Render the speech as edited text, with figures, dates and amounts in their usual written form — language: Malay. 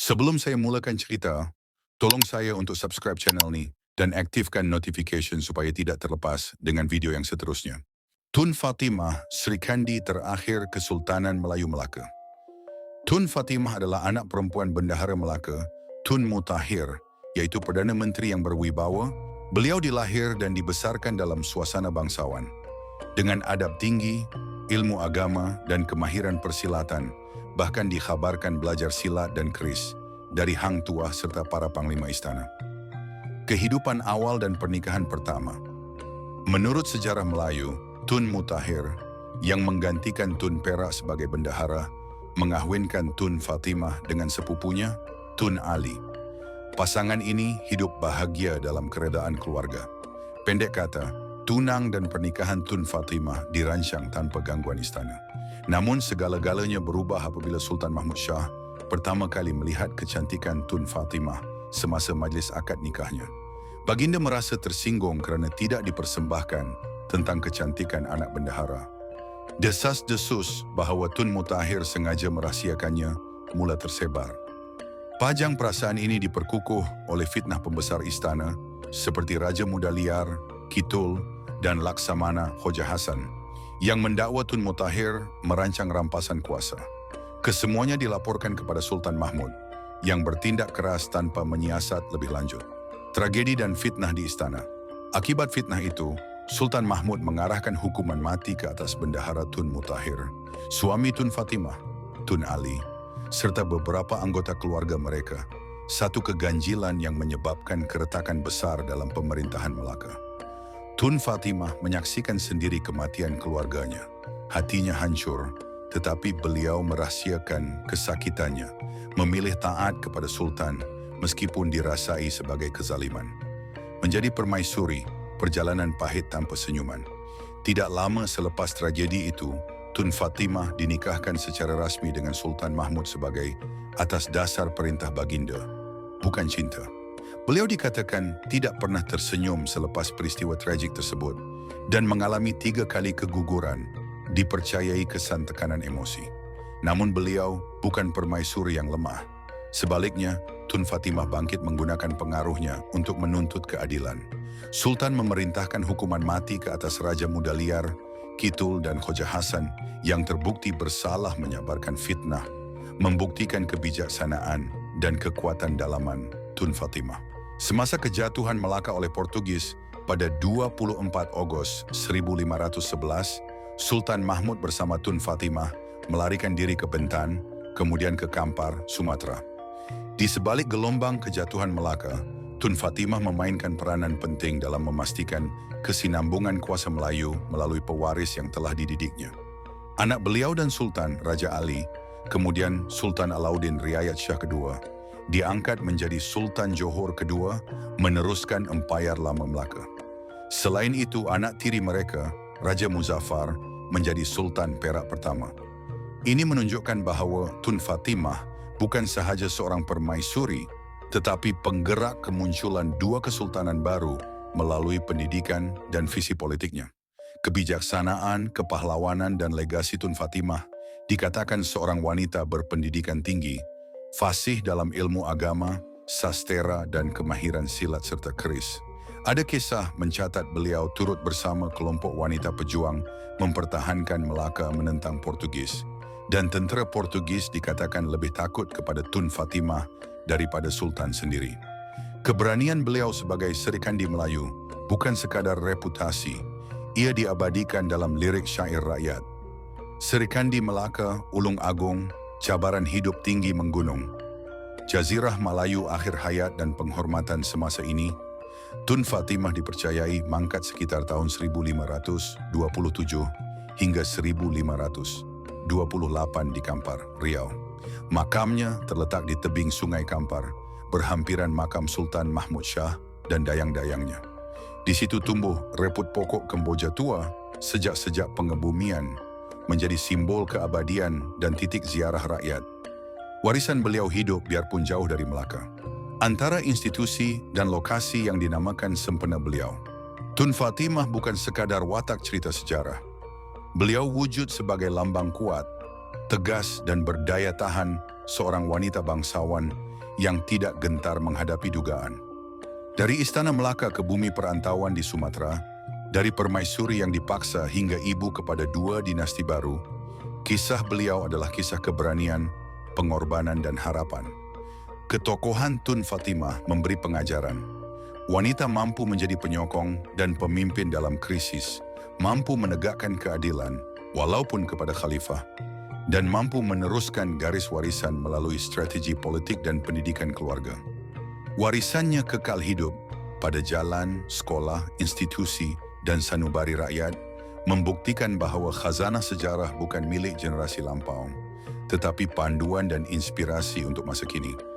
Sebelum saya mulakan cerita, tolong saya untuk subscribe channel ni dan aktifkan notification supaya tidak terlepas dengan video yang seterusnya. Tun Fatimah, Sri Kandi terakhir Kesultanan Melayu Melaka. Tun Fatimah adalah anak perempuan Bendahara Melaka, Tun Mutahir, iaitu Perdana Menteri yang berwibawa. Beliau dilahir dan dibesarkan dalam suasana bangsawan. Dengan adab tinggi, ilmu agama dan kemahiran persilatan, bahkan dikhabarkan belajar silat dan keris dari hang tuah serta para panglima istana. Kehidupan awal dan pernikahan pertama. Menurut sejarah Melayu, Tun Mutahir yang menggantikan Tun Perak sebagai bendahara mengahwinkan Tun Fatimah dengan sepupunya, Tun Ali. Pasangan ini hidup bahagia dalam keredaan keluarga. Pendek kata, tunang dan pernikahan Tun Fatimah dirancang tanpa gangguan istana. Namun segala-galanya berubah apabila Sultan Mahmud Shah pertama kali melihat kecantikan Tun Fatimah semasa majlis akad nikahnya. Baginda merasa tersinggung kerana tidak dipersembahkan tentang kecantikan anak bendahara. Desas-desus bahawa Tun Mutahir sengaja merahsiakannya mula tersebar. Pajang perasaan ini diperkukuh oleh fitnah pembesar istana seperti Raja Muda Liar, Kitul, dan Laksamana Khoja Hasan yang mendakwa Tun Mutahir merancang rampasan kuasa. Kesemuanya dilaporkan kepada Sultan Mahmud yang bertindak keras tanpa menyiasat lebih lanjut. Tragedi dan fitnah di istana. Akibat fitnah itu, Sultan Mahmud mengarahkan hukuman mati ke atas bendahara Tun Mutahir, suami Tun Fatimah, Tun Ali, serta beberapa anggota keluarga mereka. Satu keganjilan yang menyebabkan keretakan besar dalam pemerintahan Melaka. Tun Fatimah menyaksikan sendiri kematian keluarganya. Hatinya hancur, tetapi beliau merahsiakan kesakitannya, memilih taat kepada Sultan meskipun dirasai sebagai kezaliman. Menjadi permaisuri, perjalanan pahit tanpa senyuman. Tidak lama selepas tragedi itu, Tun Fatimah dinikahkan secara rasmi dengan Sultan Mahmud sebagai atas dasar perintah baginda, bukan cinta. Beliau dikatakan tidak pernah tersenyum selepas peristiwa tragik tersebut dan mengalami 3 kali keguguran, dipercayai kesan tekanan emosi. Namun beliau bukan permaisuri yang lemah. Sebaliknya, Tun Fatimah bangkit menggunakan pengaruhnya untuk menuntut keadilan. Sultan memerintahkan hukuman mati ke atas Raja Muda Liar, Kitul dan Khoja Hasan yang terbukti bersalah menyabarkan fitnah, membuktikan kebijaksanaan dan kekuatan dalaman Tun Fatimah. Semasa kejatuhan Melaka oleh Portugis pada 24 Ogos 1511, Sultan Mahmud bersama Tun Fatimah melarikan diri ke Bentan, kemudian ke Kampar, Sumatera. Di sebalik gelombang kejatuhan Melaka, Tun Fatimah memainkan peranan penting dalam memastikan kesinambungan kuasa Melayu melalui pewaris yang telah dididiknya. Anak beliau dan Sultan, Raja Ali, kemudian Sultan Alauddin Riayat Shah II, diangkat menjadi Sultan Johor kedua, meneruskan empayar lama Melaka. Selain itu, anak tiri mereka, Raja Muzaffar, menjadi Sultan Perak pertama. Ini menunjukkan bahawa Tun Fatimah bukan sahaja seorang permaisuri, tetapi penggerak kemunculan 2 kesultanan baru melalui pendidikan dan visi politiknya. Kebijaksanaan, kepahlawanan, dan legasi Tun Fatimah dikatakan seorang wanita berpendidikan tinggi, fasih dalam ilmu agama, sastera, dan kemahiran silat serta keris. Ada kisah mencatat beliau turut bersama kelompok wanita pejuang mempertahankan Melaka menentang Portugis, dan tentera Portugis dikatakan lebih takut kepada Tun Fatimah daripada Sultan sendiri. Keberanian beliau sebagai Sri Kandi Melayu bukan sekadar reputasi, ia diabadikan dalam lirik syair rakyat. Sri Kandi Melaka, Ulung Agung, cabaran hidup tinggi menggunung. Jazirah Melayu akhir hayat dan penghormatan semasa ini, Tun Fatimah dipercayai mangkat sekitar tahun 1527 hingga 1528 di Kampar, Riau. Makamnya terletak di tebing Sungai Kampar, berhampiran makam Sultan Mahmud Shah dan dayang-dayangnya. Di situ tumbuh reput pokok Kemboja tua sejak pengebumian, menjadi simbol keabadian dan titik ziarah rakyat. Warisan beliau hidup biarpun jauh dari Melaka. Antara institusi dan lokasi yang dinamakan sempena beliau, Tun Fatimah bukan sekadar watak cerita sejarah. Beliau wujud sebagai lambang kuat, tegas dan berdaya tahan seorang wanita bangsawan yang tidak gentar menghadapi dugaan. Dari Istana Melaka ke bumi perantauan di Sumatera, dari permaisuri yang dipaksa hingga ibu kepada dua dinasti baru, kisah beliau adalah kisah keberanian, pengorbanan dan harapan. Ketokohan Tun Fatimah memberi pengajaran. Wanita mampu menjadi penyokong dan pemimpin dalam krisis, mampu menegakkan keadilan walaupun kepada khalifah, dan mampu meneruskan garis warisan melalui strategi politik dan pendidikan keluarga. Warisannya kekal hidup pada jalan, sekolah, institusi, dan sanubari rakyat, membuktikan bahwa khazanah sejarah bukan milik generasi lampau, tetapi panduan dan inspirasi untuk masa kini.